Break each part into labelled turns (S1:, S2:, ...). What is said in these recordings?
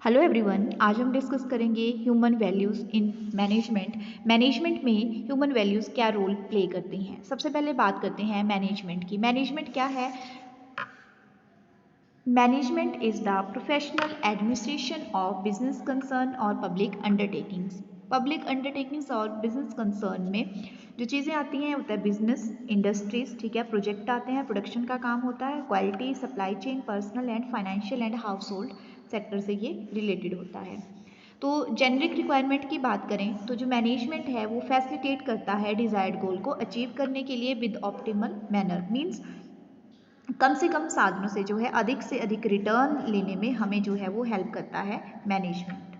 S1: Hello everyone, आज हम discuss करेंगे human values in management. Management में ह्यूमन वैल्यूज़ क्या रोल प्ले करती हैं। सबसे पहले बात करते हैं मैनेजमेंट की। मैनेजमेंट क्या है? Management is the professional administration of business concern और पब्लिक अंडरटेकिंग्स। पब्लिक अंडरटेकिंग्स और बिजनेस कंसर्न में जो चीज़ें आती हैं होता है बिजनेस, इंडस्ट्रीज, ठीक है, प्रोजेक्ट आते हैं, प्रोडक्शन का काम होता है, quality, supply chain, personal and financial and house hold sector से ये रिलेटेड होता है। तो जेनरिक रिक्वायरमेंट की बात करें तो जो मैनेजमेंट है वो फैसिलिटेट करता है डिजायर्ड गोल को अचीव करने के लिए विद ऑप्टिमल मैनर। मीन्स कम से कम साधनों से जो है अधिक से अधिक रिटर्न लेने में हमें जो है वो हेल्प करता है मैनेजमेंट।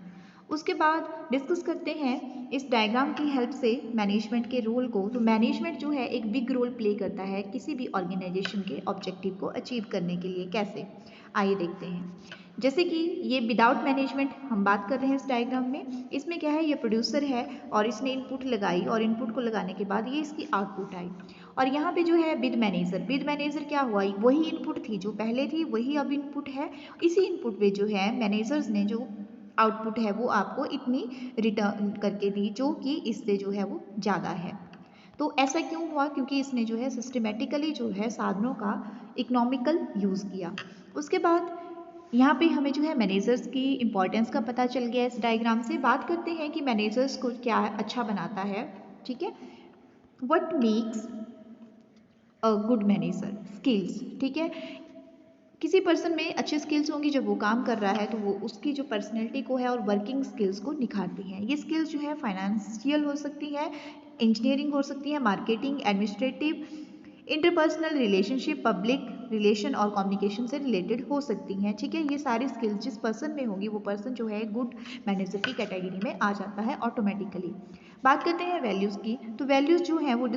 S1: उसके बाद डिस्कस करते हैं इस डायग्राम की हेल्प से मैनेजमेंट के रोल को। तो मैनेजमेंट जो है एक बिग रोल प्ले करता है किसी भी ऑर्गेनाइजेशन के ऑब्जेक्टिव को अचीव करने के लिए। कैसे, आइए देखते हैं। जैसे कि ये विदाउट मैनेजमेंट हम बात कर रहे हैं इस डायग्राम में। इसमें क्या है, ये प्रोड्यूसर है और इसने इनपुट लगाई और इनपुट को लगाने के बाद ये इसकी आउटपुट आई। और यहाँ पे जो है विद मैनेजर क्या हुआ, वही इनपुट थी जो पहले थी, वही अब इनपुट है। इसी इनपुट पे जो है मैनेजर्स ने जो आउटपुट है वो आपको इतनी रिटर्न करके दी जो कि इससे जो है वो ज़्यादा है। तो ऐसा क्यों हुआ? क्योंकि इसने जो है सिस्टमेटिकली जो है साधनों का इकोनॉमिकल यूज़ किया। उसके बाद यहाँ पे हमें जो है मैनेजर्स की इंपॉर्टेंस का पता चल गया। इस डायग्राम से बात करते हैं कि मैनेजर्स को क्या अच्छा बनाता है। ठीक है, what makes a good manager? Skills. ठीक है, किसी पर्सन में अच्छी स्किल्स होंगी, जब वो काम कर रहा है तो वो उसकी जो पर्सनैलिटी को है और वर्किंग स्किल्स को निखारती हैं। ये स्किल्स जो है फाइनेंशियल हो सकती है, इंजीनियरिंग हो सकती है, marketing, administrative, interpersonal relationship, public relation और कम्युनिकेशन से रिलेटेड हो सकती हैं। ठीक है, ये सारी स्किल्स जिस पर्सन में होंगी वो पर्सन जो है गुड मैनेजर की कैटेगरी में आ जाता है ऑटोमेटिकली। बात करते हैं वैल्यूज़ की। तो वैल्यूज़ जो हैं वो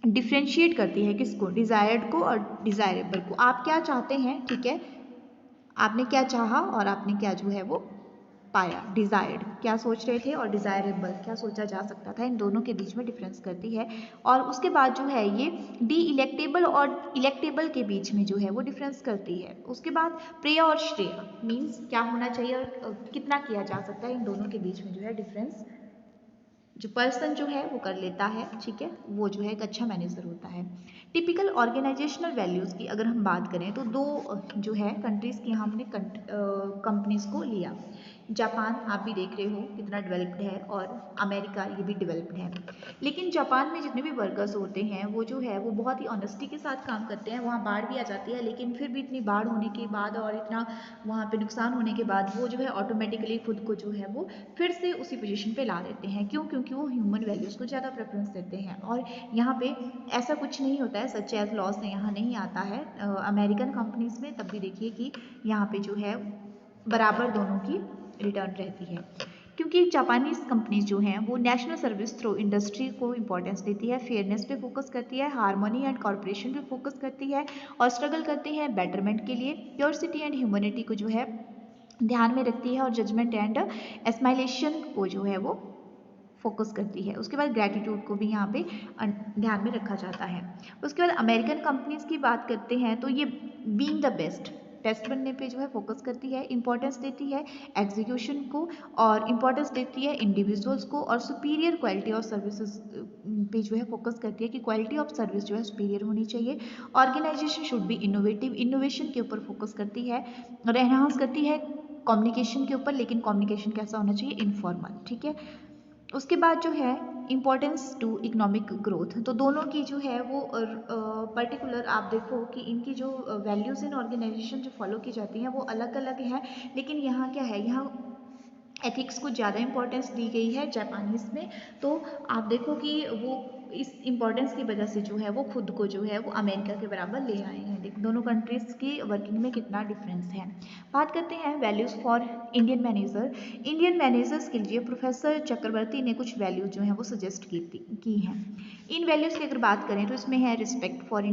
S1: डिफ्रेंशिएट करती है किसको? डिज़ायर्ड को और डिज़ायरेबल को। आप क्या चाहते हैं, ठीक है, आपने क्या चाहा और आपने क्या जो है वो पाया। डिज़ायर्ड क्या सोच रहे थे और डिज़ायरेबल क्या सोचा जा सकता था, इन दोनों के बीच में डिफरेंस करती है। और उसके बाद जो है ये डी इलेक्टेबल और इलेक्टेबल के बीच में जो है वो डिफरेंस करती है। उसके बाद प्रेय और श्रेय, मीन्स क्या होना चाहिए और कितना किया जा सकता है, इन दोनों के बीच में जो है डिफरेंस जो पर्सन जो है वो कर लेता है। ठीक है, वो जो है एक अच्छा मैनेजर होता है। टिपिकल ऑर्गेनाइजेशनल वैल्यूज़ की अगर हम बात करें तो दो जो है कंट्रीज़ की हमने कंपनीज़ को लिया। जापान आप भी देख रहे हो कितना डेवलप्ड है और अमेरिका ये भी डेवलप्ड है। लेकिन जापान में जितने भी वर्कर्स होते हैं वो जो है वो बहुत ही ऑनेस्टी के साथ काम करते हैं। वहाँ बाढ़ भी आ जाती है लेकिन फिर भी इतनी बाढ़ होने के बाद और इतना वहाँ पे नुकसान होने के बाद वो जो है ऑटोमेटिकली खुद को जो है वो फिर से उसी पोजीशन पे ला देते हैं। क्यों? क्योंकि वो ह्यूमन वैल्यूज़ को ज़्यादा प्रेफरेंस देते हैं। और यहाँ पे ऐसा कुछ नहीं होता है, सच एज लॉस यहाँ नहीं आता है अमेरिकन कंपनीज में। तब भी देखिए कि यहाँ पे जो है बराबर दोनों की रिटर्न रहती है। क्योंकि जापानीज कंपनीज जो हैं वो नेशनल सर्विस थ्रू इंडस्ट्री को इंपॉर्टेंस देती है, फेयरनेस पे फोकस करती है, हार्मोनी एंड कॉर्पोरेशन पे फोकस करती है और स्ट्रगल करती है बेटरमेंट के लिए। प्योरिटी एंड ह्यूमैनिटी को जो है ध्यान में रखती है और जजमेंट एंड एस्माइलेशन को जो है वो फोकस करती है। उसके बाद ग्रैटिट्यूड को भी यहाँ पे ध्यान में रखा जाता है। उसके बाद अमेरिकन कंपनीज की बात करते हैं तो ये बीइंग द बेस्ट बनने पे जो है फोकस करती है, इंपॉर्टेंस देती है एग्जीक्यूशन को और इंपॉर्टेंस देती है इंडिविजुअल्स को और सुपीरियर क्वालिटी ऑफ सर्विसेज पे जो है फोकस करती है कि क्वालिटी ऑफ सर्विस जो है सुपीरियर होनी चाहिए। Organisation should be innovative, innovation के ऊपर फोकस करती है और एनहांस करती है कम्युनिकेशन के ऊपर, लेकिन कम्युनिकेशन कैसा होना चाहिए? इनफॉर्मल। ठीक है, उसके बाद जो है इम्पोर्टेंस टू इकोनॉमिक ग्रोथ। तो दोनों की जो है वो पर्टिकुलर आप देखो कि इनकी जो वैल्यूज़ इन ऑर्गेनाइजेशन जो फॉलो की जाती हैं वो अलग अलग हैं। लेकिन यहाँ क्या है, यहाँ एथिक्स को ज़्यादा इंपॉर्टेंस दी गई है जापानीज़ में। तो आप देखो कि वो इस इम्पॉर्टेंस की वजह से जो है वो खुद को जो है वो अमेरिका के बराबर ले आए हैं। देख दोनों कंट्रीज़ की वर्किंग में कितना डिफरेंस है। बात करते हैं values for Indian manager. Indian managers के लिए प्रोफेसर चक्रवर्ती ने कुछ वैल्यूज़ जो हैं वो सजेस्ट की हैं। इन वैल्यूज़ की अगर बात करें तो इसमें है रिस्पेक्ट फॉर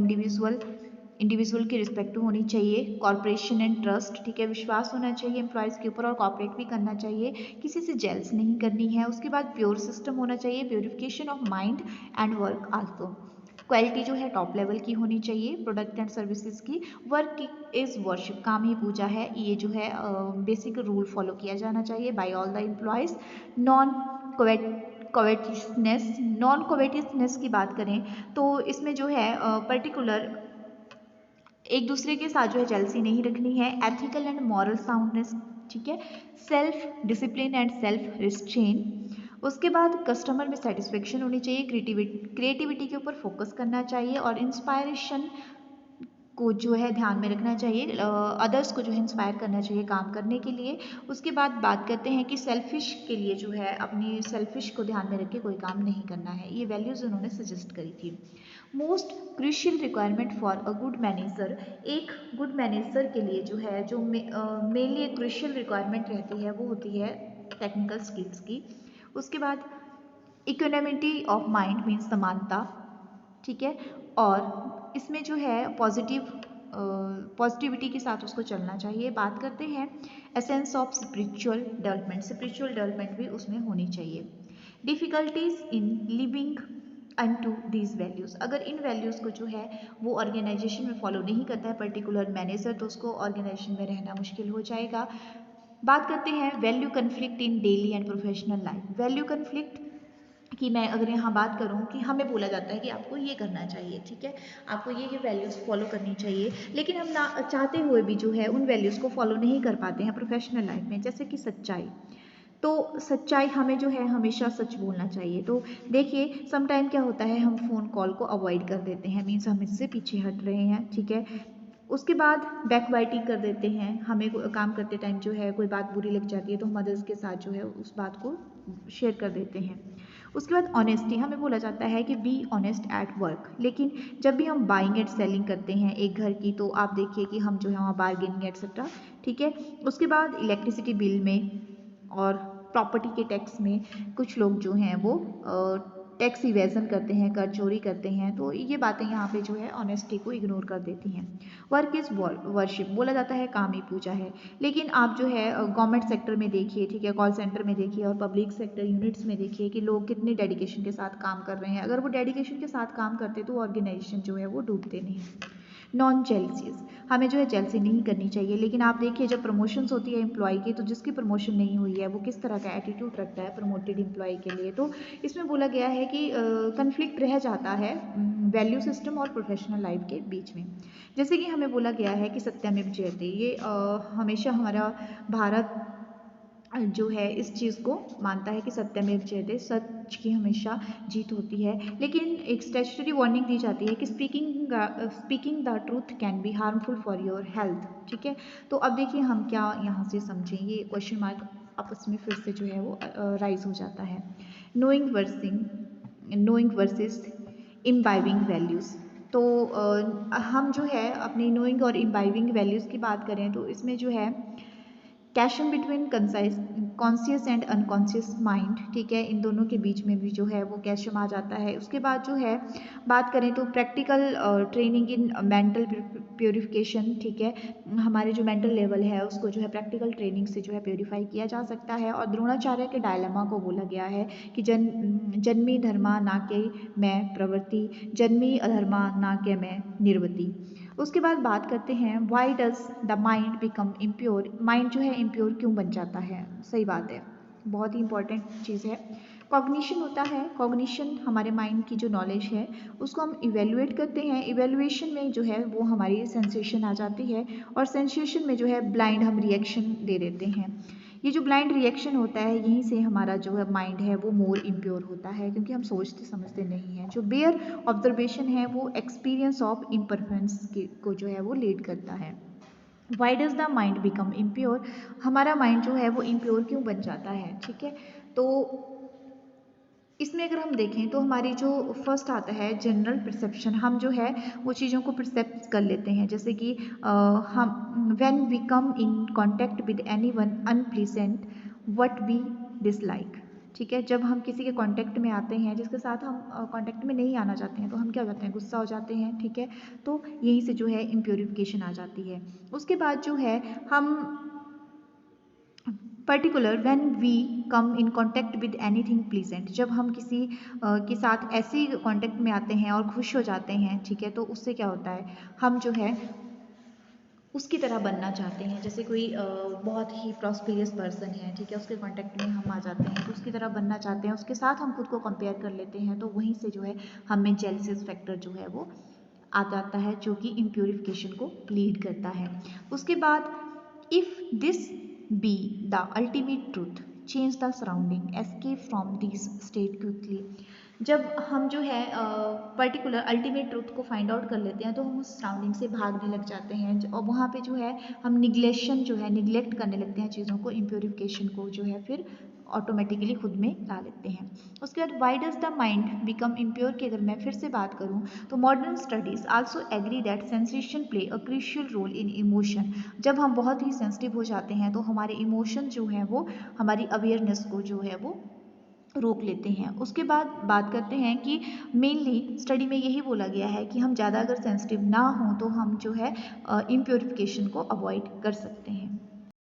S1: इंडिविजुअल की रिस्पेक्ट होनी चाहिए, कॉर्पोरेशन एंड ट्रस्ट, ठीक है, विश्वास होना चाहिए एम्प्लॉयज़ के ऊपर और कॉपरेट भी करना चाहिए, किसी से जेल्स नहीं करनी है। उसके बाद प्योर सिस्टम होना चाहिए, purification of mind and work also. Quality जो है टॉप लेवल की होनी चाहिए प्रोडक्ट एंड सर्विसेज की। वर्क इज वर्शिप, काम ही पूजा है, ये जो है बेसिक रूल फॉलो किया जाना चाहिए by all the employees. Non covetousness की बात करें तो इसमें जो है पर्टिकुलर एक दूसरे के साथ जो है जेलसी नहीं रखनी है। एथिकल एंड मॉरल साउंडनेस, ठीक है। Self discipline and self restrain. उसके बाद कस्टमर में सेटिस्फेक्शन होनी चाहिए, क्रिएटिविटी के ऊपर फोकस करना चाहिए और इंस्पायरेशन को जो है ध्यान में रखना चाहिए, अदर्स को जो है इंस्पायर करना चाहिए काम करने के लिए। उसके बाद बात करते हैं कि सेल्फिश के लिए जो है अपनी सेल्फिश को ध्यान में रख के कोई काम नहीं करना है, ये वैल्यूज़ उन्होंने सजेस्ट करी थी। Most crucial requirement for a good manager, एक गुड मैनेजर के लिए जो है जो मेनली एक क्रूशियल रिक्वायरमेंट रहती है वो होती है टेक्निकल स्किल्स की। उसके बाद इकोनॉमिटी ऑफ माइंड मीन्स समानता, ठीक है। और इसमें जो है पॉजिटिविटी के साथ उसको चलना चाहिए। बात करते हैं essence of spiritual development, spiritual development भी उसमें होनी चाहिए। Difficulties in living unto these values, अगर इन वैल्यूज़ को जो है वो ऑर्गेनाइजेशन में फॉलो नहीं करता है पर्टिकुलर मैनेजर, तो उसको ऑर्गेनाइजेशन में रहना मुश्किल हो जाएगा। बात करते हैं value conflict in daily and professional life. Value conflict कि मैं अगर यहाँ बात करूँ कि हमें बोला जाता है कि आपको ये करना चाहिए, ठीक है, आपको ये वैल्यूज़ फॉलो करनी चाहिए, लेकिन हम ना चाहते हुए भी जो है उन वैल्यूज़ को फॉलो नहीं कर पाते हैं प्रोफेशनल लाइफ में। जैसे कि सच्चाई, तो सच्चाई हमें जो है हमेशा सच बोलना चाहिए। तो देखिए सम टाइम क्या होता है, हम फ़ोन कॉल को अवॉइड कर देते हैं, मीन्स हम इससे पीछे हट रहे हैं, ठीक है। उसके बाद बैकबाइटिंग कर देते हैं, हमें काम करते टाइम जो है कोई बात बुरी लग जाती है तो हम अदर्स के साथ जो है उस बात को शेयर कर देते हैं। उसके बाद ऑनेस्टी, हमें बोला जाता है कि बी ऑनेस्ट एट वर्क, लेकिन जब भी हम बाइंग एंड सेलिंग करते हैं एक घर की तो आप देखिए कि हम जो है वहाँ बार्गेनिंग एट्सेट्रा, ठीक है। उसके बाद इलेक्ट्रिसिटी बिल में और प्रॉपर्टी के टैक्स में कुछ लोग जो हैं वो टैक्स इवेजन करते हैं, कर चोरी करते हैं, तो ये बातें यहाँ पे जो है ऑनेस्टी को इग्नोर कर देती हैं। वर्क इज़ वर्शिप, बोला जाता है काम ही पूजा है, लेकिन आप जो है गवर्नमेंट सेक्टर में देखिए, ठीक है, कॉल सेंटर में देखिए और पब्लिक सेक्टर यूनिट्स में देखिए कि लोग कितने डेडिकेशन के साथ काम कर रहे हैं। अगर वो डेडिकेशन के साथ काम करते तो ऑर्गेनाइजेशन जो है वो डूबते नहीं। नॉन जेलसीज, हमें जो है जेलसी नहीं करनी चाहिए, लेकिन आप देखिए जब प्रमोशंस होती है एम्प्लॉय की तो जिसकी प्रमोशन नहीं हुई है वो किस तरह का एटीट्यूड रखता है प्रमोटेड एम्प्लॉय के लिए। तो इसमें बोला गया है कि कन्फ्लिक्ट रह जाता है वैल्यू सिस्टम और प्रोफेशनल लाइफ के बीच में। जैसे कि हमें बोला गया है कि सत्यमेव जयते, ये हमेशा हमारा भारत जो है इस चीज़ को मानता है कि सत्यमेव जयते, सच की हमेशा जीत होती है, लेकिन एक स्टैट्यूटरी वार्निंग दी जाती है कि speaking the truth can be harmful for your health, ठीक है। तो अब देखिए हम क्या यहाँ से समझें, ये क्वेश्चन मार्क आपस में फिर से जो है वो राइज हो जाता है। नोइंग वर्सेस इम्बाइबिंग वैल्यूज़, तो हम जो है अपनी नोइंग और इम्बाइबिंग वैल्यूज़ की बात करें तो इसमें जो है caution between conscious and unconscious mind, ठीक है, इन दोनों के बीच में भी जो है वो कैशम आ जाता है। उसके बाद जो है बात करें तो practical training in mental purification, ठीक है, हमारे जो मेंटल लेवल है उसको जो है प्रैक्टिकल ट्रेनिंग से जो है प्योरीफाई किया जा सकता है। और द्रोणाचार्य के डायलेमा को बोला गया है कि जन्मी धर्मा ना के मैं प्रवृत्ति, जन्मी अधर्मा ना के मैं निर्वृति। उसके बाद बात करते हैं Y does the mind become impure, mind जो है इम्प्योर क्यों बन जाता है। सही बात है, बहुत ही इंपॉर्टेंट चीज़ है। कॉग्निशन होता है, कॉग्निशन हमारे माइंड की जो नॉलेज है उसको हम इवेलुएट करते हैं, इवेलुएशन में जो है वो हमारी सेंसेशन आ जाती है और सेंसेशन में जो है ब्लाइंड हम रिएक्शन दे देते हैं। ये जो ब्लाइंड रिएक्शन होता है यहीं से हमारा जो है माइंड है वो मोर इम्प्योर होता है, क्योंकि हम सोचते समझते नहीं हैं। जो बेयर ऑब्जर्वेशन है वो एक्सपीरियंस ऑफ इम्परफेंस को जो है वो लीड करता है। Y does the mind become impure, हमारा माइंड जो है वो इम्प्योर क्यों बन जाता है, ठीक है। तो इसमें अगर हम देखें तो हमारी जो फर्स्ट आता है जनरल परसेप्शन, हम जो है वो चीज़ों को परसेप्ट कर लेते हैं, जैसे कि हम when we come in contact with anyone unpleasant what we dislike, ठीक है, जब हम किसी के कांटेक्ट में आते हैं जिसके साथ हम कांटेक्ट में नहीं आना चाहते हैं तो हम क्या हो जाते हैं, गुस्सा हो जाते हैं, ठीक है। तो यहीं से जो है इम्प्योरिफिकेशन आ जाती है। उसके बाद जो है हम particular when we come in contact with anything pleasant, जब हम किसी के साथ ऐसे कांटेक्ट में आते हैं और खुश हो जाते हैं, ठीक है, तो उससे क्या होता है, हम जो है उसकी तरह बनना चाहते हैं। जैसे कोई बहुत ही प्रॉस्पेरियस पर्सन है, ठीक है, उसके कांटेक्ट में हम आ जाते हैं तो उसकी तरह बनना चाहते हैं, उसके साथ हम खुद को कंपेयर कर लेते हैं, तो वहीं से जो है हमें जेलसिस फैक्टर जो है वो आ जाता है, जो कि इम्प्योरिफिकेशन को लीड करता है। उसके बाद if this be the ultimate truth change the surrounding escape from this state quickly, जब हम जो है पर्टिकुलर अल्टीमेट ट्रूथ को फाइंड आउट कर लेते हैं तो हम उस सराउंडिंग से भागने लग जाते हैं, और वहाँ पे जो है हम निग्लेक्शन जो है निग्लेक्ट करने लगते हैं चीज़ों को, इम्प्योरिफिकेशन को जो है फिर ऑटोमेटिकली खुद में ला लेते हैं। उसके बाद why does the mind become impure की अगर मैं फिर से बात करूँ तो modern studies also agree that sensation play a crucial role in emotion, जब हम बहुत ही सेंसिटिव हो जाते हैं तो हमारे इमोशन जो है वो हमारी अवेयरनेस को जो है वो रोक लेते हैं। उसके बाद बात करते हैं कि मेनली स्टडी में यही बोला गया है कि हम ज़्यादा अगर सेंसिटिव ना हों तो हम जो है इम्प्योरिफिकेशन को अवॉइड कर सकते हैं।